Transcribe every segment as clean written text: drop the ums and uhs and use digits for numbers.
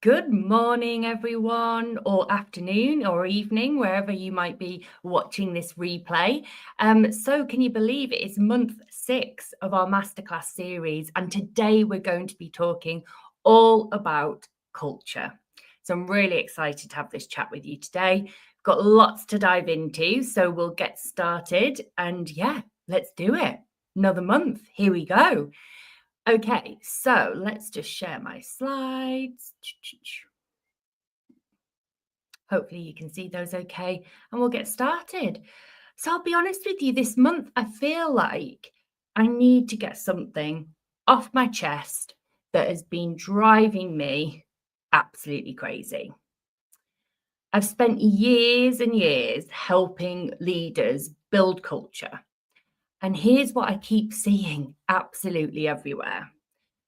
Good morning, everyone, or afternoon or evening, wherever you might be watching this replay. So can you believe it is month 6 of our Masterclass series, and today we're going to be talking all about culture. So I'm really excited to have this chat with you today. Got lots to dive into, so we'll get started. And yeah, let's do it. Another month. Here we go. Okay, so let's just share my slides. Hopefully you can see those okay, and we'll get started. So I'll be honest with you, this month I feel like I need to get something off my chest that has been driving me absolutely crazy. I've spent years and years helping leaders build culture. And here's what I keep seeing absolutely everywhere.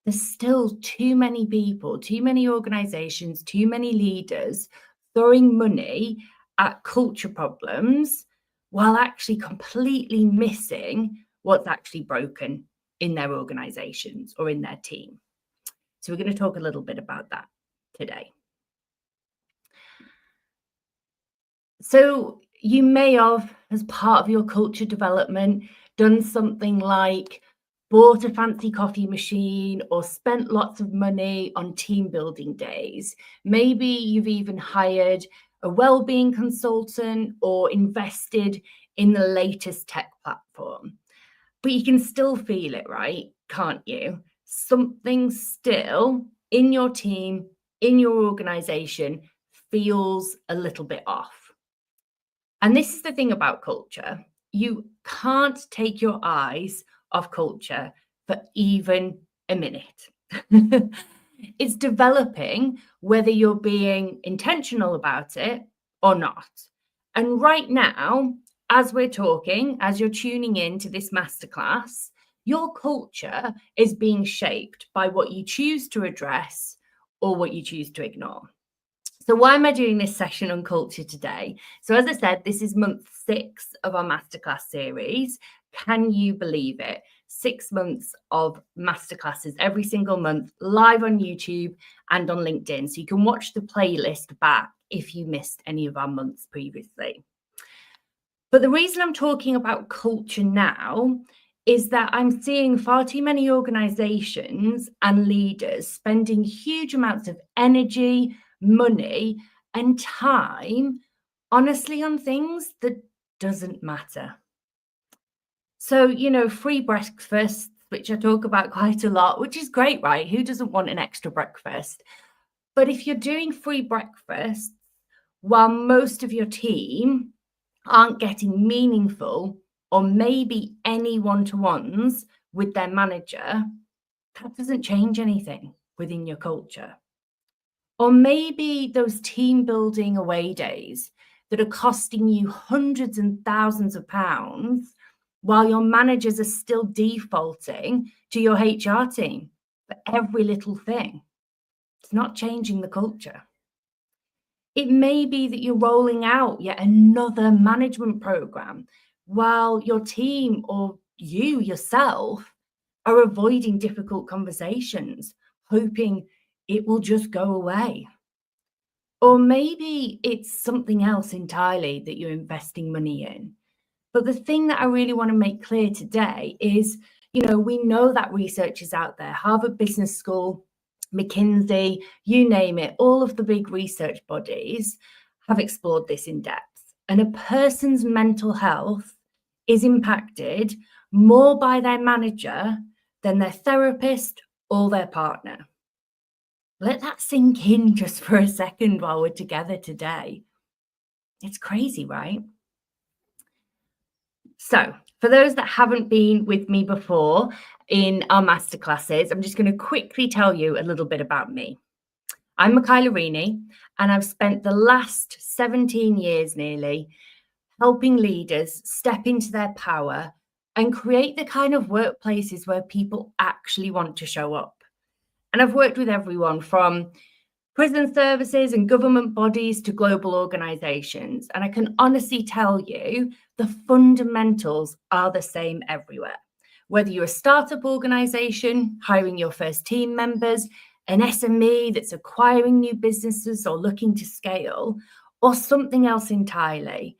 There's still too many people, too many organizations, too many leaders throwing money at culture problems while actually completely missing what's actually broken in their organizations or in their team. So we're going to talk a little bit about that today. So you may have, as part of your culture development, done something like bought a fancy coffee machine or spent lots of money on team building days. Maybe you've even hired a well-being consultant or invested in the latest tech platform. But you can still feel it, right? Can't you? Something still in your team, in your organization, feels a little bit off. And this is the thing about culture. You can't take your eyes off culture for even a minute. It's developing whether you're being intentional about it or not. And right now, as we're talking, as you're tuning in to this masterclass, your culture is being shaped by what you choose to address or what you choose to ignore. So why am I doing this session on culture today? So as I said, this is month 6 of our Masterclass series. Can you believe it? 6 months of masterclasses every single month, live on YouTube and on LinkedIn. So you can watch the playlist back if you missed any of our months previously. But the reason I'm talking about culture now is that I'm seeing far too many organizations and leaders spending huge amounts of energy, money and time, honestly, on things that doesn't matter. So, free breakfasts, which I talk about quite a lot, which is great, right? Who doesn't want an extra breakfast? But if you're doing free breakfasts while most of your team aren't getting meaningful or maybe any one-to-ones with their manager, that doesn't change anything within your culture. Or maybe those team building away days that are costing you hundreds and thousands of pounds while your managers are still defaulting to your HR team for every little thing. It's not changing the culture. It may be that you're rolling out yet another management program while your team or you yourself are avoiding difficult conversations, hoping it will just go away. Or maybe it's something else entirely that you're investing money in. But the thing that I really want to make clear today is, we know that research is out there. Harvard Business School, McKinsey, you name it, all of the big research bodies have explored this in depth. And a person's mental health is impacted more by their manager than their therapist or their partner. Let that sink in just for a second while we're together today. It's crazy, right? So for those that haven't been with me before in our masterclasses, I'm just going to quickly tell you a little bit about me. I'm Michaela Rini, and I've spent the last 17 years nearly helping leaders step into their power and create the kind of workplaces where people actually want to show up. And I've worked with everyone from prison services and government bodies to global organizations. And I can honestly tell you the fundamentals are the same everywhere. Whether you're a startup organization, hiring your first team members, an SME that's acquiring new businesses or looking to scale, or something else entirely,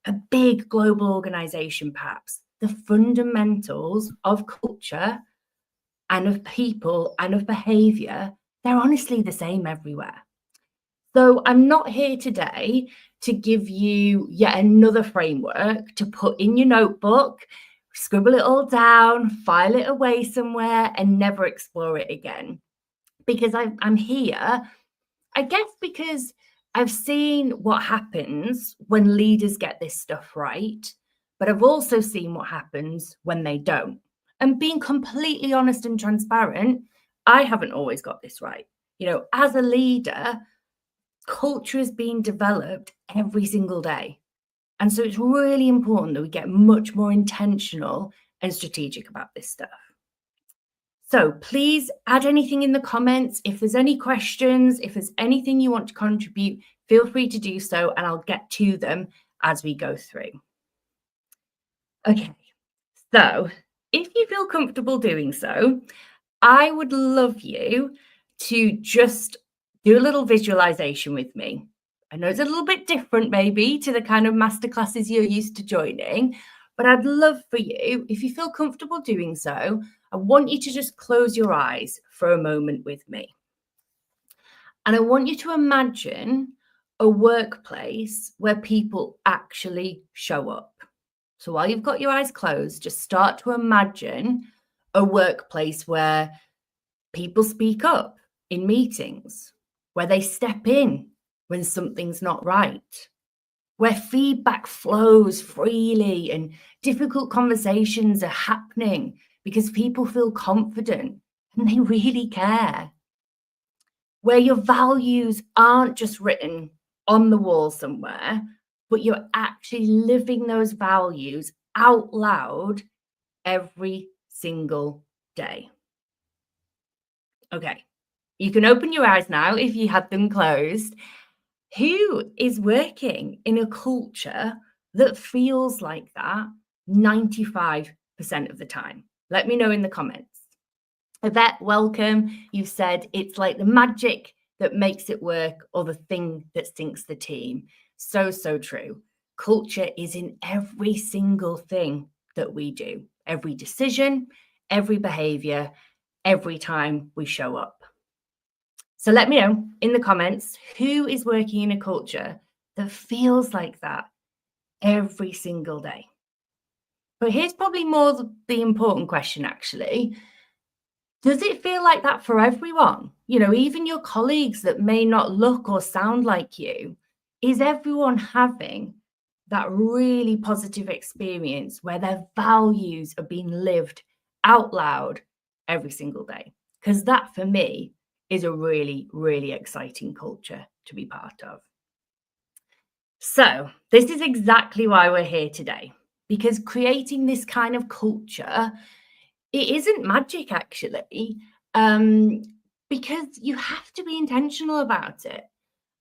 a big global organization perhaps, the fundamentals of culture and of people and of behavior, they're honestly the same everywhere. So I'm not here today to give you yet another framework to put in your notebook, scribble it all down, file it away somewhere, and never explore it again. Because I'm here, I guess, because I've seen what happens when leaders get this stuff right, but I've also seen what happens when they don't. And being completely honest and transparent, I haven't always got this right. As a leader, culture is being developed every single day. And so it's really important that we get much more intentional and strategic about this stuff. So please add anything in the comments. If there's any questions, if there's anything you want to contribute, feel free to do so, and I'll get to them as we go through. Okay, so if you feel comfortable doing so, I would love you to just do a little visualization with me. I know it's a little bit different maybe to the kind of masterclasses you're used to joining, but I'd love for you, if you feel comfortable doing so, I want you to just close your eyes for a moment with me. And I want you to imagine a workplace where people actually show up. So while you've got your eyes closed, just start to imagine a workplace where people speak up in meetings, where they step in when something's not right, where feedback flows freely and difficult conversations are happening because people feel confident and they really care, where your values aren't just written on the wall somewhere, but you're actually living those values out loud every single day. Okay, you can open your eyes now if you had them closed. Who is working in a culture that feels like that 95% of the time? Let me know in the comments. Yvette, welcome. You've said it's like the magic that makes it work or the thing that sinks the team. So, so true. Culture is in every single thing that we do, every decision, every behavior, every time we show up. So let me know in the comments who is working in a culture that feels like that every single day. But here's probably more the important question, actually. Does it feel like that for everyone? Even your colleagues that may not look or sound like you, is everyone having that really positive experience where their values are being lived out loud every single day? Because that, for me, is a really, really exciting culture to be part of. So this is exactly why we're here today, because creating this kind of culture, it isn't magic actually, because you have to be intentional about it.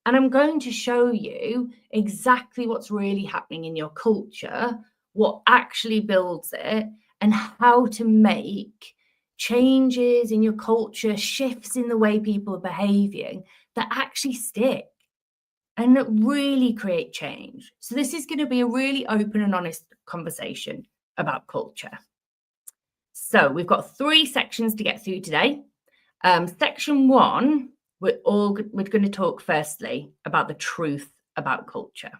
And I'm going to show you exactly what's really happening in your culture, what actually builds it, and how to make changes in your culture, shifts in the way people are behaving that actually stick and that really create change. So this is going to be a really open and honest conversation about culture. So we've got 3 sections to get through today. Section 1, we're going to talk firstly about the truth about culture.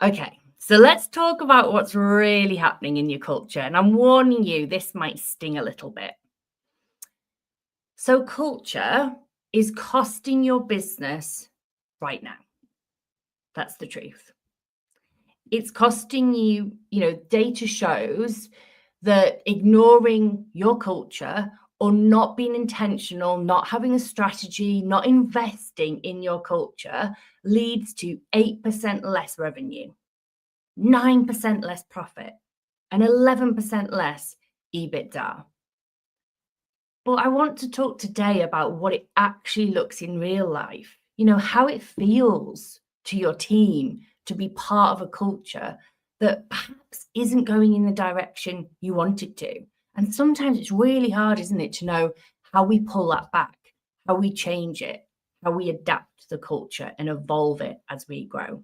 Okay, so let's talk about what's really happening in your culture. And I'm warning you, this might sting a little bit. So culture is costing your business right now. That's the truth. It's costing you, data shows that ignoring your culture or not being intentional, not having a strategy, not investing in your culture leads to 8% less revenue, 9% less profit, and 11% less EBITDA. But I want to talk today about what it actually looks in real life, how it feels to your team to be part of a culture that perhaps isn't going in the direction you want it to. And sometimes it's really hard, isn't it, to know how we pull that back. how we change it, how we adapt the culture and evolve it as we grow.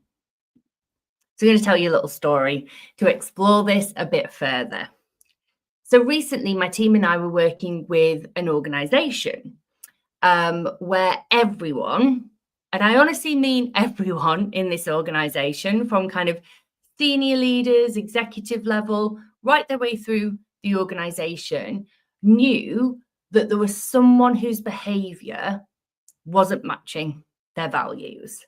So I'm going to tell you a little story to explore this a bit further. So recently, my team and I were working with an organization where everyone, and I honestly mean everyone in this organization, from kind of senior leaders, executive level, right their way through the organization, knew that there was someone whose behavior wasn't matching their values.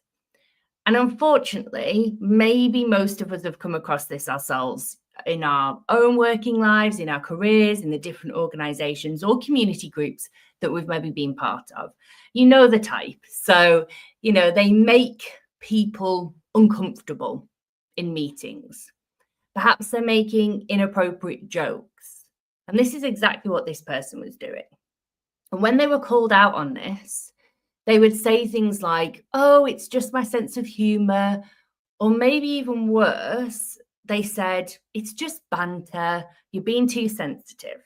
And unfortunately, maybe most of us have come across this ourselves in our own working lives, in our careers, in the different organizations or community groups that we've maybe been part of. You know the type. So, they make people uncomfortable in meetings. Perhaps they're making inappropriate jokes. And this is exactly what this person was doing. And when they were called out on this, they would say things like, "Oh, it's just my sense of humor." Or maybe even worse, they said, "It's just banter. You're being too sensitive."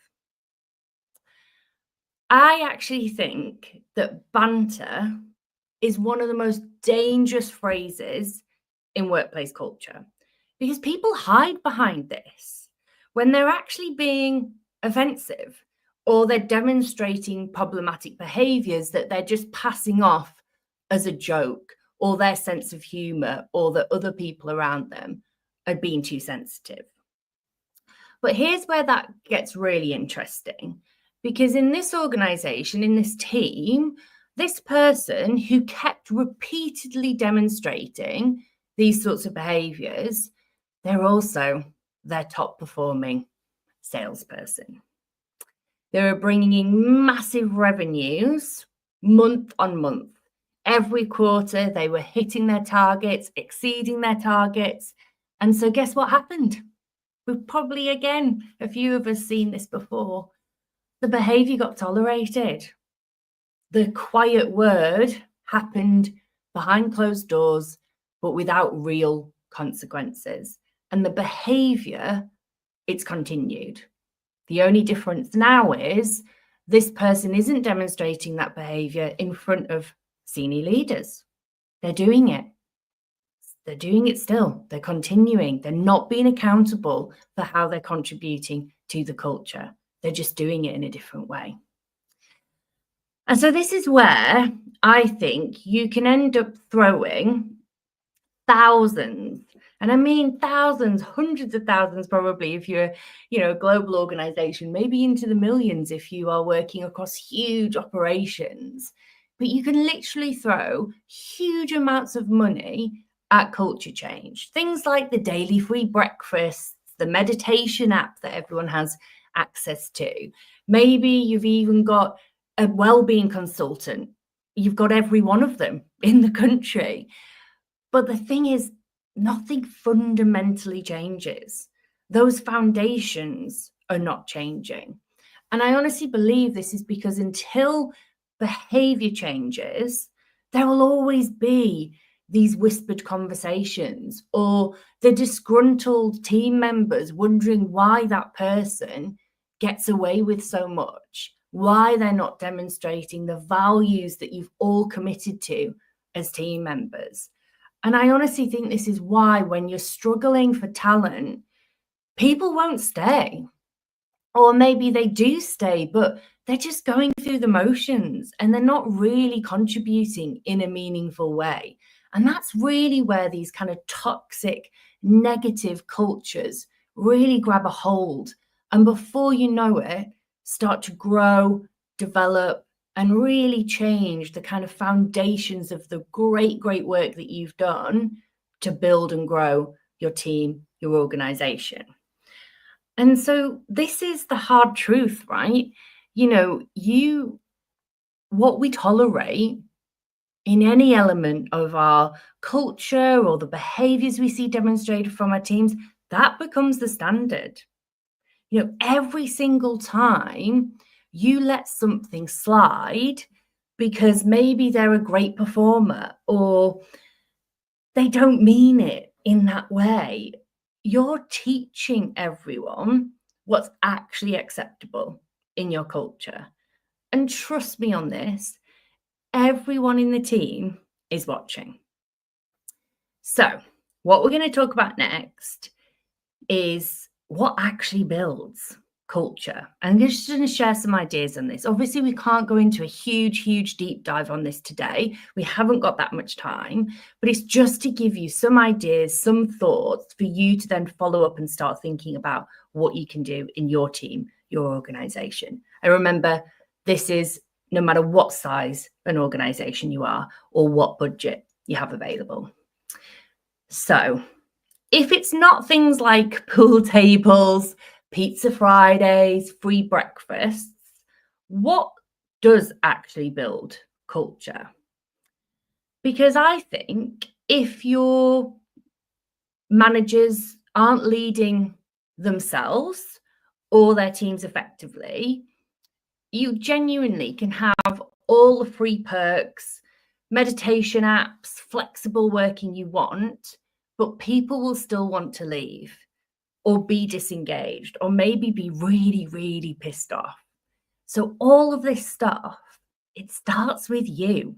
I actually think that banter is one of the most dangerous phrases in workplace culture because people hide behind this when they're actually being offensive or they're demonstrating problematic behaviors that they're just passing off as a joke or their sense of humor or that other people around them are being too sensitive. But here's where that gets really interesting, because in this organization, in this team, this person who kept repeatedly demonstrating these sorts of behaviors, they're also their top performing salesperson. They were bringing in massive revenues month on month. Every quarter, they were hitting their targets, exceeding their targets. And so guess what happened? We've probably, again, a few of us seen this before. The behavior got tolerated. The quiet word happened behind closed doors, but without real consequences. And the behavior, it's continued. The only difference now is this person isn't demonstrating that behavior in front of senior leaders. They're doing it. They're doing it still. They're continuing. They're not being accountable for how they're contributing to the culture. They're just doing it in a different way. And so this is where I think you can end up throwing thousands, and I mean thousands, hundreds of thousands probably if you're, a global organization, maybe into the millions if you are working across huge operations. But you can literally throw huge amounts of money at culture change. Things like the daily free breakfasts, the meditation app that everyone has access to. Maybe you've even got a well-being consultant. You've got every one of them in the country. But the thing is, nothing fundamentally changes. Those foundations are not changing. And I honestly believe this is because until behavior changes, there will always be these whispered conversations or the disgruntled team members wondering why that person gets away with so much, why they're not demonstrating the values that you've all committed to as team members. And I honestly think this is why when you're struggling for talent, people won't stay. Or maybe they do stay, but they're just going through the motions and they're not really contributing in a meaningful way. And that's really where these kind of toxic, negative cultures really grab a hold. And before you know it, start to grow, develop, and really change the kind of foundations of the great, great work that you've done to build and grow your team, your organization. And so this is the hard truth, right? What we tolerate in any element of our culture or the behaviors we see demonstrated from our teams, that becomes the standard. Every single time you let something slide because maybe they're a great performer or they don't mean it in that way, you're teaching everyone what's actually acceptable in your culture. And trust me on this, everyone in the team is watching. So, what we're going to talk about next is what actually builds culture. I'm just going to share some ideas on this. Obviously, we can't go into a huge deep dive on this today. We haven't got that much time, but it's just to give you some ideas, some thoughts for you to then follow up and start thinking about what you can do in your team, your organization. And remember, this is no matter what size an organization you are or what budget you have available. So, if it's not things like pool tables, pizza Fridays, free breakfasts, what does actually build culture? Because I think if your managers aren't leading themselves or their teams effectively, you genuinely can have all the free perks, meditation apps, flexible working you want, but people will still want to leave or be disengaged or maybe be really pissed off. So all of this stuff, it starts with you.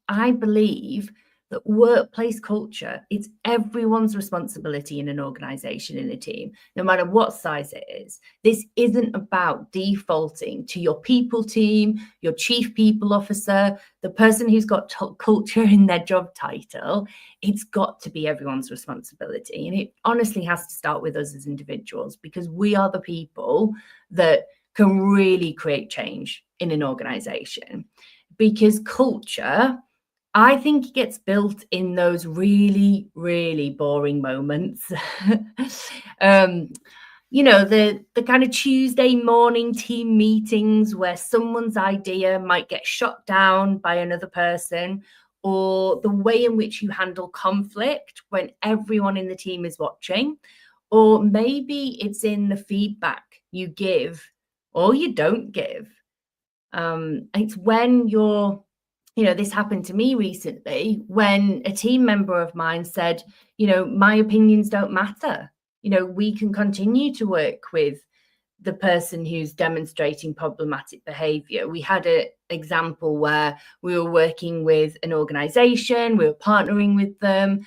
I believe that workplace culture, it's everyone's responsibility in an organization, in a team, no matter what size it is. This isn't about defaulting to your people team, your chief people officer, the person who's got culture in their job title. It's got to be everyone's responsibility. And it honestly has to start with us as individuals, because we are the people that can really create change in an organization. Because culture, I think it gets built in those really boring moments. You know, the kind of Tuesday morning team meetings where someone's idea might get shot down by another person, or the way in which you handle conflict when everyone in the team is watching, or maybe it's in the feedback you give or you don't give. It's when this happened to me recently when a team member of mine said, my opinions don't matter. We can continue to work with the person who's demonstrating problematic behavior. We had an example where we were working with an organization, we were partnering with them.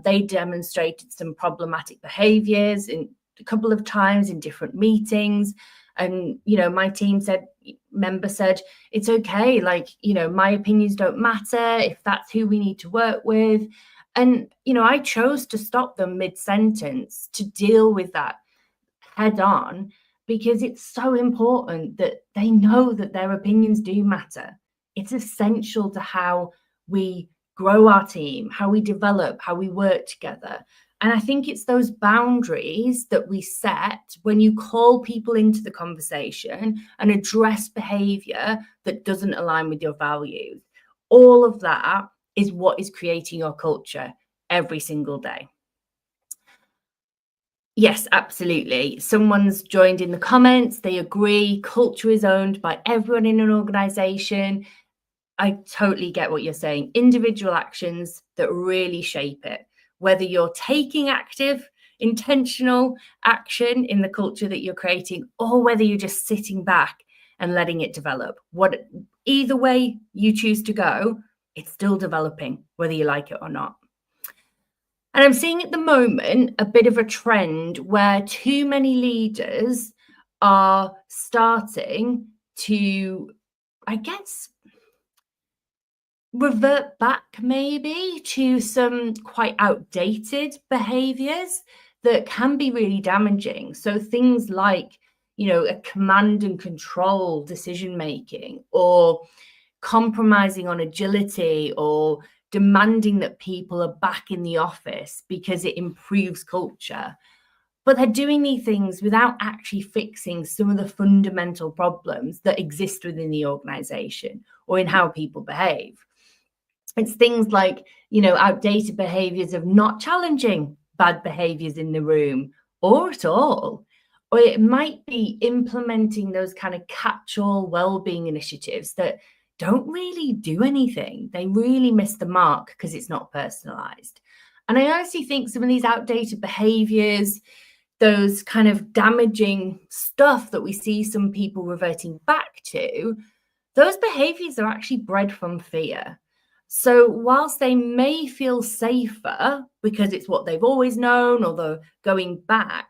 They demonstrated some problematic behaviors in a couple of times in different meetings. And, my member said, it's okay. My opinions don't matter if that's who we need to work with. And, I chose to stop them mid-sentence to deal with that head on, because it's so important that they know that their opinions do matter. It's essential to how we grow our team, how we develop, how we work together. And I think it's those boundaries that we set when you call people into the conversation and address behavior that doesn't align with your values. All of that is what is creating your culture every single day. Yes, absolutely. Someone's joined in the comments. They agree. Culture is owned by everyone in an organization. I totally get what you're saying. Individual actions that really shape it, whether you're taking active, intentional action in the culture that you're creating, or whether you're just sitting back and letting it develop. Either way you choose to go, it's still developing, whether you like it or not. And I'm seeing at the moment a bit of a trend where too many leaders are starting to, I guess, revert back maybe to some quite outdated behaviours that can be really damaging. So things like, a command and control decision making, or compromising on agility, or demanding that people are back in the office because it improves culture. But they're doing these things without actually fixing some of the fundamental problems that exist within the organization or in how people behave. It's things like, outdated behaviors of not challenging bad behaviors in the room or at all. Or it might be implementing those kind of catch-all well-being initiatives that don't really do anything. They really miss the mark because it's not personalized. And I honestly think some of these outdated behaviors, those kind of damaging stuff that we see some people reverting back to, those behaviors are actually bred from fear. So, whilst they may feel safer because it's what they've always known, or they're going back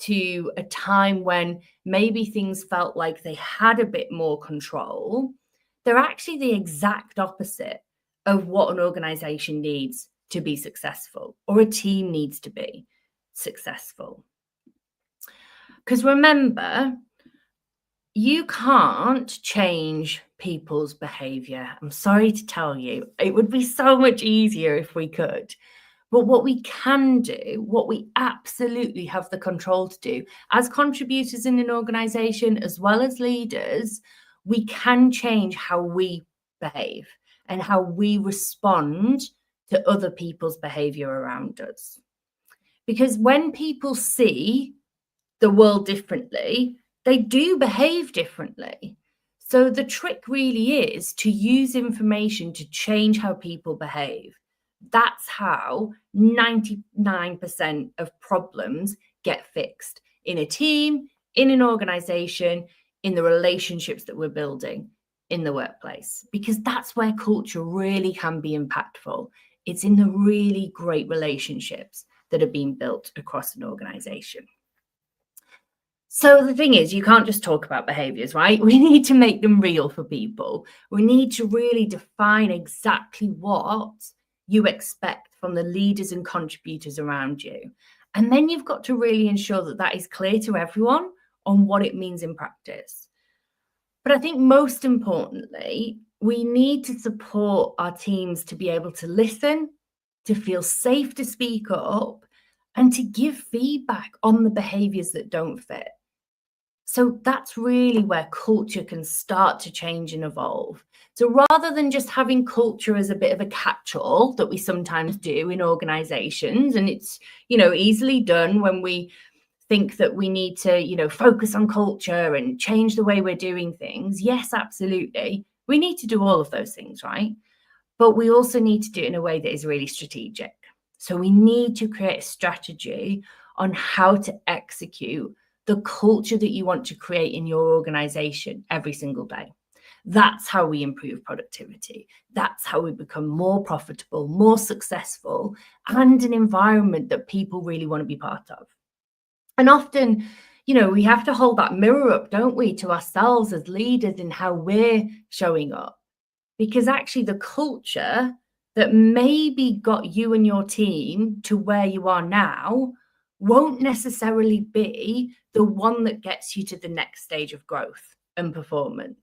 to a time when maybe things felt like they had a bit more control, they're actually the exact opposite of what an organization needs to be successful, or a team needs to be successful. Because remember, you can't change people's behavior. I'm sorry to tell you, it would be so much easier if we could. But what we can do, what we absolutely have the control to do as contributors in an organization, as well as leaders, we can change how we behave and how we respond to other people's behavior around us. Because when people see the world differently, they do behave differently. So the trick really is to use information to change how people behave. That's how 99% of problems get fixed in a team, in an organization, in the relationships that we're building in the workplace, because that's where culture really can be impactful. It's in the really great relationships that are being built across an organization. So the thing is, you can't just talk about behaviors, right? We need to make them real for people. We need to really define exactly what you expect from the leaders and contributors around you. And then you've got to really ensure that that is clear to everyone on what it means in practice. But I think most importantly, we need to support our teams to be able to listen, to feel safe to speak up, and to give feedback on the behaviors that don't fit. So that's really where culture can start to change and evolve. So rather than just having culture as a bit of a catch-all that we sometimes do in organizations, and it's, easily done when we think that we need to, focus on culture and change the way we're doing things. Yes, absolutely. We need to do all of those things, right? But we also need to do it in a way that is really strategic. So we need to create a strategy on how to execute the culture that you want to create in your organization every single day. That's how we improve productivity. That's how we become more profitable, more successful, and an environment that people really want to be part of. And often, we have to hold that mirror up, don't we, to ourselves as leaders in how we're showing up. Because actually, the culture that maybe got you and your team to where you are now won't necessarily be the one that gets you to the next stage of growth and performance.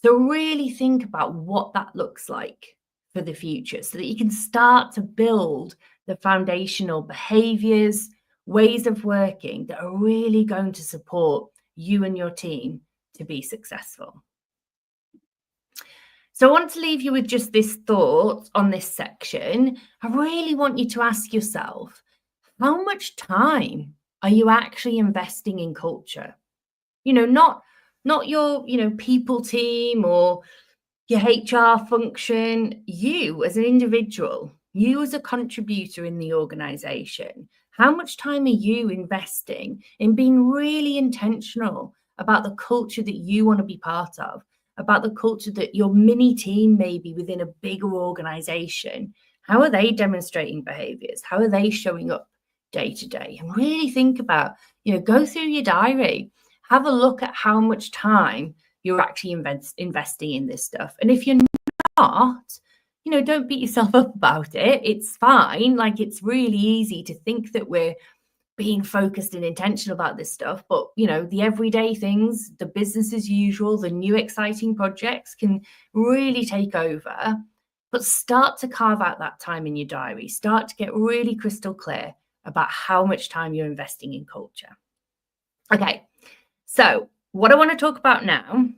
So really think about what that looks like for the future so that you can start to build the foundational behaviors, ways of working that are really going to support you and your team to be successful. So I want to leave you with just this thought on this section. I really want you to ask yourself, how much time are you actually investing in culture? Not your, people team or your HR function, you as an individual, you as a contributor in the organization. How much time are you investing in being really intentional about the culture that you want to be part of, about the culture that your mini team maybe within a bigger organization, how are they demonstrating behaviors? How are they showing up day to day? And really think about, go through your diary, have a look at how much time you're actually investing in this stuff. And if you're not, don't beat yourself up about it. It's fine. Like, it's really easy to think that we're being focused and intentional about this stuff. But, the everyday things, the business as usual, the new exciting projects can really take over. But start to carve out that time in your diary. Start to get really crystal clear about how much time you're investing in culture. Okay, so what I want to talk about now,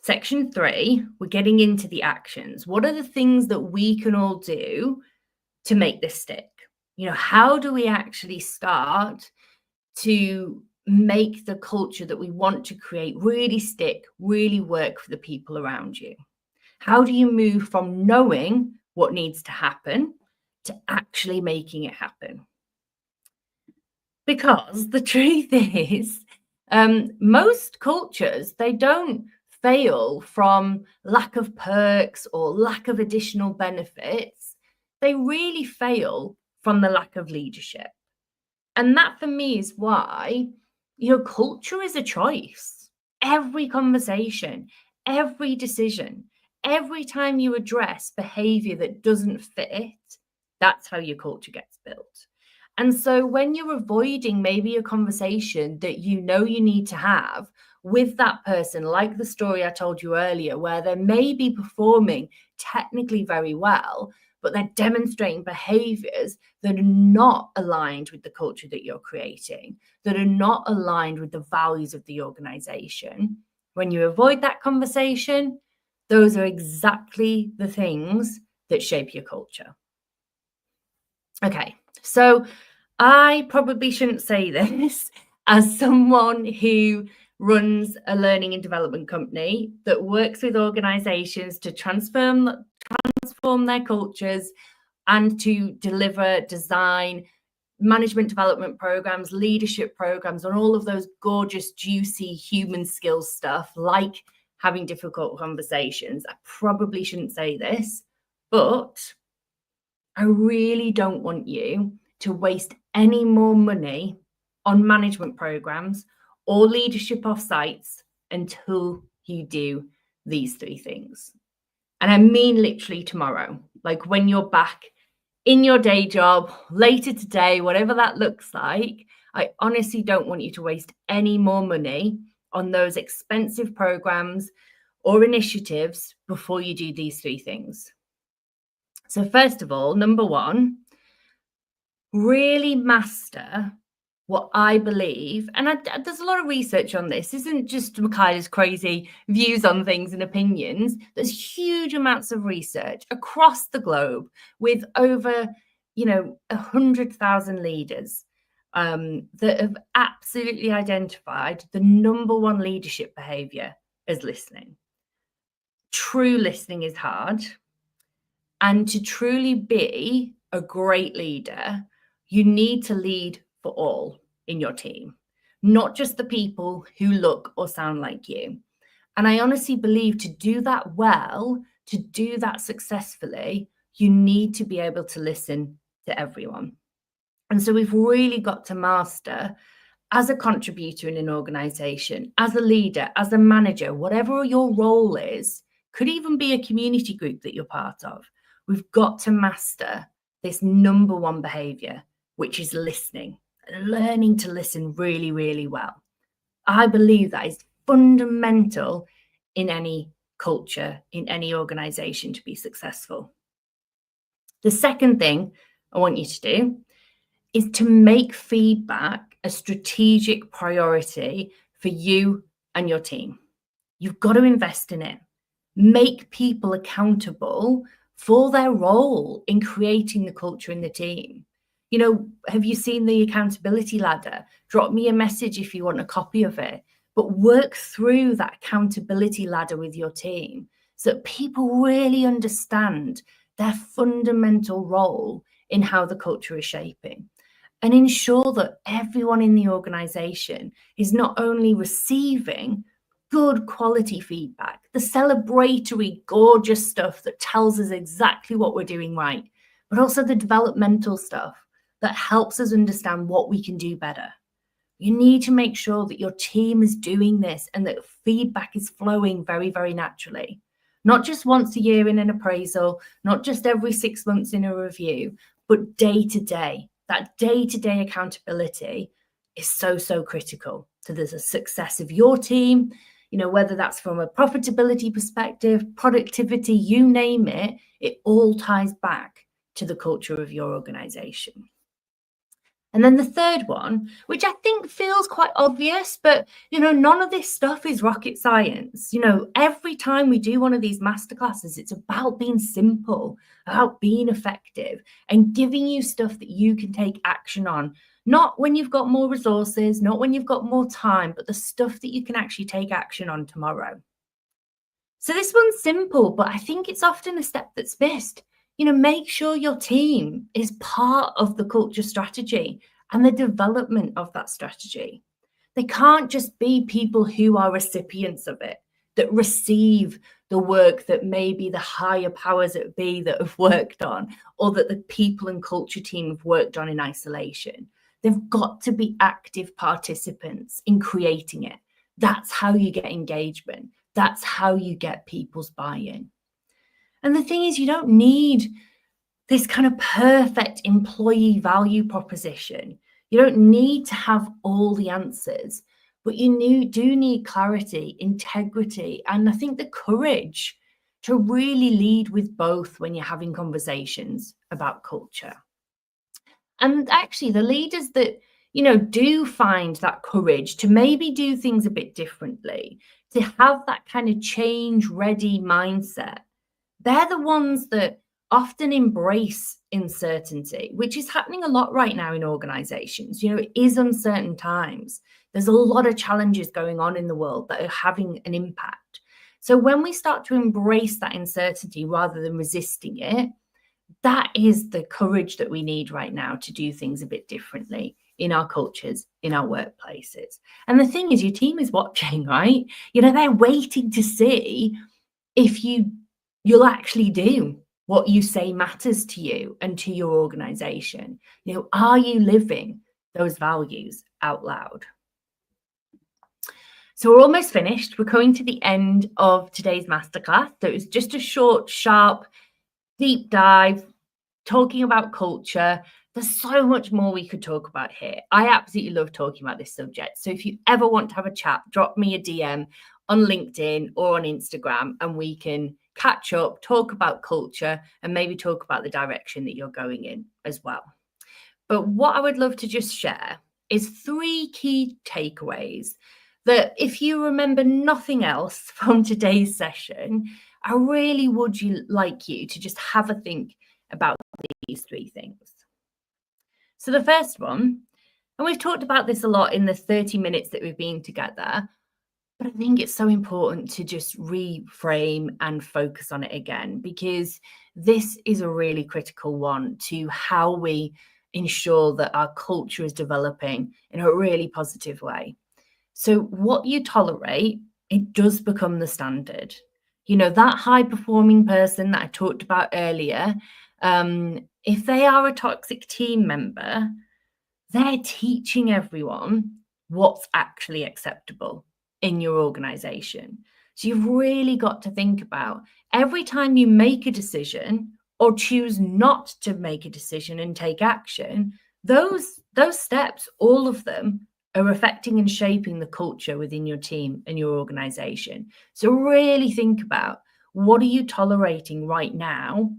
section 3, we're getting into the actions. What are the things that we can all do to make this stick? How do we actually start to make the culture that we want to create really stick, really work for the people around you? How do you move from knowing what needs to happen to actually making it happen? Because the truth is, most cultures, they don't fail from lack of perks or lack of additional benefits. They really fail from the lack of leadership. And that for me is why, culture is a choice. Every conversation, every decision, every time you address behavior that doesn't fit, that's how your culture gets built. And so when you're avoiding maybe a conversation that you need to have with that person, like the story I told you earlier, where they may be performing technically very well, but they're demonstrating behaviors that are not aligned with the culture that you're creating, that are not aligned with the values of the organization. When you avoid that conversation, those are exactly the things that shape your culture. Okay, so I probably shouldn't say this as someone who runs a learning and development company that works with organizations to transform their cultures and to deliver, design, management development programs, leadership programs, and all of those gorgeous, juicy human skills stuff, like having difficult conversations. I probably shouldn't say this, but I really don't want you to waste any more money on management programs or leadership offsites until you do these 3 things. And I mean literally tomorrow, like when you're back in your day job, later today, whatever that looks like. I honestly don't want you to waste any more money on those expensive programs or initiatives before you do these 3 things. So first of all, number 1, really master what I believe, and there's a lot of research on this. This isn't just Michaela's crazy views on things and opinions. There's huge amounts of research across the globe with over, 100,000 leaders that have absolutely identified the number 1 leadership behavior as listening. True listening is hard. And to truly be a great leader, you need to lead for all in your team, not just the people who look or sound like you. And I honestly believe to do that well, to do that successfully, you need to be able to listen to everyone. And so we've really got to master, as a contributor in an organization, as a leader, as a manager, whatever your role is, could even be a community group that you're part of. We've got to master this number 1 behavior, which is listening, learning to listen really, really well. I believe that is fundamental in any culture, in any organization to be successful. The second thing I want you to do is to make feedback a strategic priority for you and your team. You've got to invest in it. Make people accountable for their role in creating the culture in the team. Have you seen the accountability ladder? Drop me a message if you want a copy of it, but work through that accountability ladder with your team so that people really understand their fundamental role in how the culture is shaping. And ensure that everyone in the organization is not only receiving good quality feedback, the celebratory, gorgeous stuff that tells us exactly what we're doing right, but also the developmental stuff that helps us understand what we can do better. You need to make sure that your team is doing this and that feedback is flowing very, very naturally. Not just once a year in an appraisal, not just every 6 months in a review, but day to day. That day-to-day accountability is so, so critical to the success of your team, whether that's from a profitability perspective, productivity, you name it, it all ties back to the culture of your organization. And then the third one, which I think feels quite obvious, but, none of this stuff is rocket science. Every time we do one of these masterclasses, it's about being simple, about being effective and giving you stuff that you can take action on. Not when you've got more resources, not when you've got more time, but the stuff that you can actually take action on tomorrow. So this one's simple, but I think it's often a step that's missed. Make sure your team is part of the culture strategy and the development of that strategy. They can't just be people who are recipients of it. that receive the work that maybe the higher powers that be that have worked on, or that the people and culture team have worked on in isolation. They've got to be active participants in creating it. That's how you get engagement. That's how you get people's buy-in. And the thing is, you don't need this kind of perfect employee value proposition. You don't need to have all the answers, but you do need clarity, integrity, and I think the courage to really lead with both when you're having conversations about culture. And actually, the leaders that, do find that courage to maybe do things a bit differently, to have that kind of change ready mindset, they're the ones that often embrace uncertainty, which is happening a lot right now in organizations. It is uncertain times. There's a lot of challenges going on in the world that are having an impact. So when we start to embrace that uncertainty rather than resisting it, that is the courage that we need right now to do things a bit differently in our cultures, in our workplaces. And the thing is, your team is watching, right? They're waiting to see if you'll actually do what you say matters to you and to your organization. Are you living those values out loud? So we're almost finished. We're coming to the end of today's masterclass. So it was just a short, sharp, deep dive talking about culture. There's so much more we could talk about here. I absolutely love talking about this subject. So if you ever want to have a chat, drop me a DM on LinkedIn or on Instagram, and we can catch up, talk about culture, and maybe talk about the direction that you're going in as well. But what I would love to just share is 3 key takeaways that, if you remember nothing else from today's session, I really would like you to just have a think about these 3 things. So the first one, and we've talked about this a lot in the 30 minutes that we've been together, but I think it's so important to just reframe and focus on it again, because this is a really critical one to how we ensure that our culture is developing in a really positive way. So what you tolerate, it does become the standard. That high performing person that I talked about earlier, if they are a toxic team member, they're teaching everyone what's actually acceptable in your organization. So you've really got to think about, every time you make a decision or choose not to make a decision and take action, those steps, all of them, are affecting and shaping the culture within your team and your organization. So really think about, what are you tolerating right now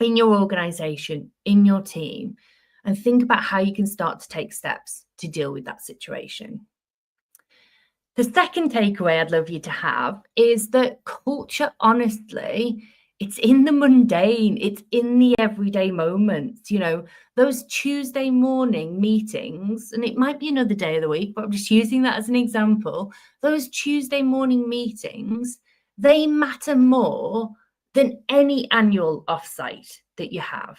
in your organization, in your team, and think about how you can start to take steps to deal with that situation. The second takeaway I'd love you to have is that culture, honestly, it's in the mundane, it's in the everyday moments. Those Tuesday morning meetings, and it might be another day of the week, but I'm just using that as an example. Those Tuesday morning meetings, they matter more than any annual offsite that you have,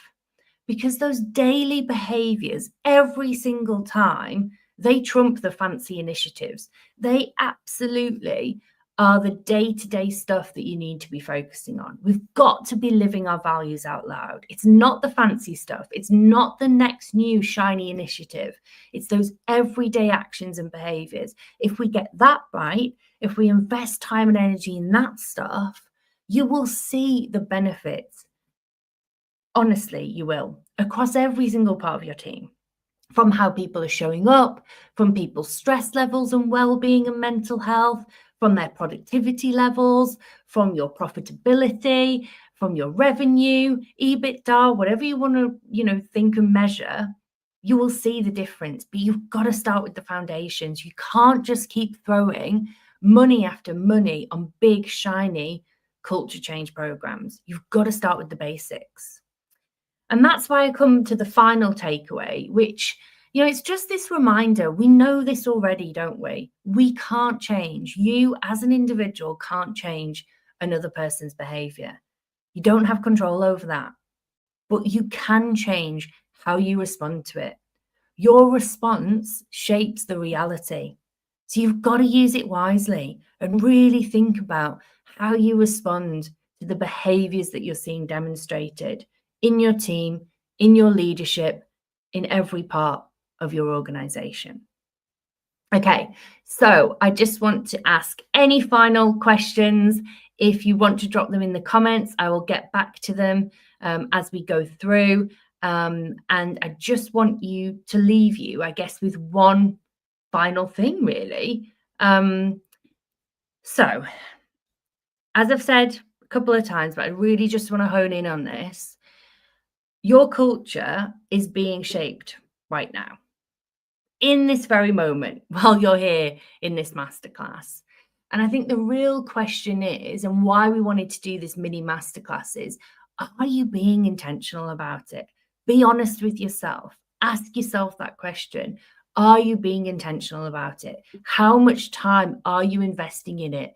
because those daily behaviours, every single time, they trump the fancy initiatives. They absolutely are the day-to-day stuff that you need to be focusing on. We've got to be living our values out loud. It's not the fancy stuff. It's not the next new shiny initiative. It's those everyday actions and behaviours. If we get that right, if we invest time and energy in that stuff, you will see the benefits. Honestly, you will, across every single part of your team. From how people are showing up, from people's stress levels and well-being and mental health, from their productivity levels, from your profitability, from your revenue, EBITDA, whatever you want to, think and measure, you will see the difference. But you've got to start with the foundations. You can't just keep throwing money after money on big, shiny culture change programs. You've got to start with the basics. And that's why I come to the final takeaway, which, it's just this reminder. We know this already, don't we? We can't change. You as an individual can't change another person's behavior. You don't have control over that, but you can change how you respond to it. Your response shapes the reality. So you've got to use it wisely and really think about how you respond to the behaviours that you're seeing demonstrated in your team, in your leadership, in every part of your organisation. Okay, so I just want to ask any final questions. If you want to drop them in the comments, I will get back to them as we go through. And I just want you to leave you, I guess, with one final thing, really. So, as I've said a couple of times, but I really just want to hone in on this. Your culture is being shaped right now, in this very moment, while you're here in this masterclass. And I think the real question is, and why we wanted to do this mini masterclass is, are you being intentional about it? Be honest with yourself. Ask yourself that question. Are you being intentional about it? How much time are you investing in it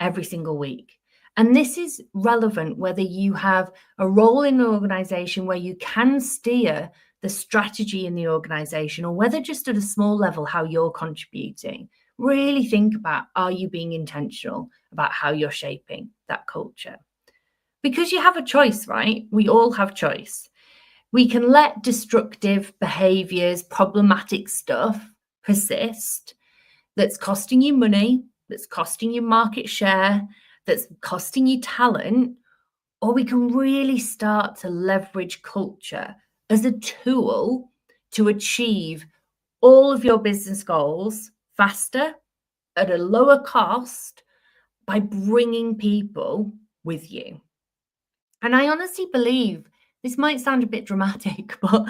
every single week? And this is relevant whether you have a role in an organization where you can steer the strategy in the organization, or whether just at a small level, how you're contributing. Really think about, are you being intentional about how you're shaping that culture? Because you have a choice, right? We all have choice. We can let destructive behaviors, problematic stuff persist that's costing you money, that's costing you market share, that's costing you talent, or we can really start to leverage culture as a tool to achieve all of your business goals faster, at a lower cost, by bringing people with you. And I honestly believe this might sound a bit dramatic, but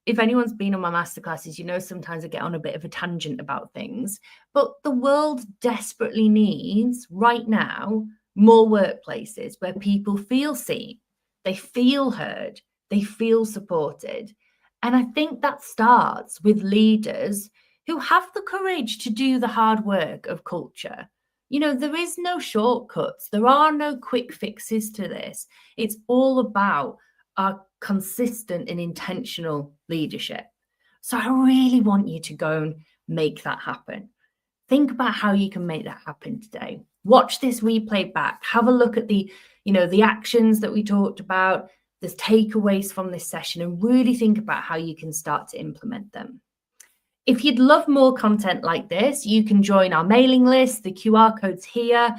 if anyone's been on my masterclasses, you know sometimes I get on a bit of a tangent about things. But the world desperately needs right now more workplaces where people feel seen, they feel heard, they feel supported. And I think that starts with leaders who have the courage to do the hard work of culture. You know, there is no shortcuts. There are no quick fixes to this. It's all about our consistent and intentional leadership. So I really want you to go and make that happen. Think about how you can make that happen today. Watch this replay back. Have a look at the actions that we talked about, the takeaways from this session, and really think about how you can start to implement them. If you'd love more content like this, you can join our mailing list. The QR code's here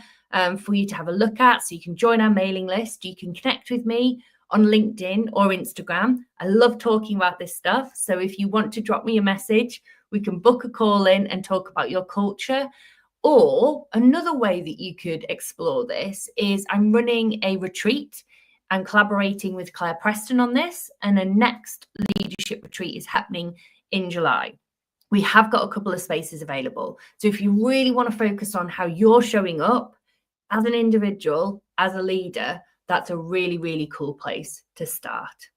for you to have a look at. So you can join our mailing list. You can connect with me on LinkedIn or Instagram. I love talking about this stuff. So if you want to drop me a message, we can book a call in and talk about your culture. Or another way that you could explore this is I'm running a retreat and collaborating with Claire Preston on this. And a next leadership retreat is happening in July. We have got a couple of spaces available. So if you really want to focus on how you're showing up as an individual, as a leader, that's a really, really cool place to start.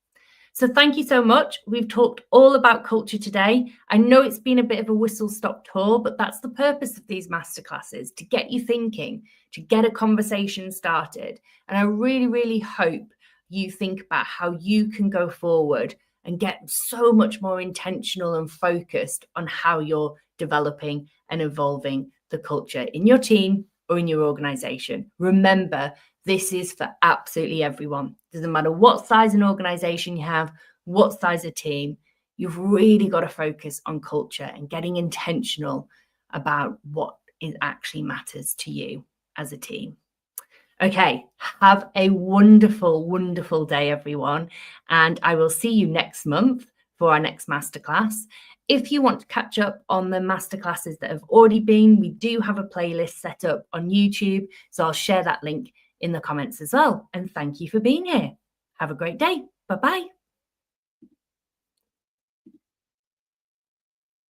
So thank you so much. We've talked all about culture today. I know it's been a bit of a whistle-stop tour, but that's the purpose of these masterclasses, to get you thinking, to get a conversation started. And I really, really hope you think about how you can go forward and get so much more intentional and focused on how you're developing and evolving the culture in your team or in your organization. Remember, this is for absolutely everyone. Doesn't matter what size an organization you have, what size a team, you've really got to focus on culture and getting intentional about what it actually matters to you as a team. Okay, have a wonderful, wonderful day, everyone. And I will see you next month for our next masterclass. If you want to catch up on the masterclasses that have already been, we do have a playlist set up on YouTube. So I'll share that link in the comments as well. And thank you for being here. Have a great day. Bye-bye.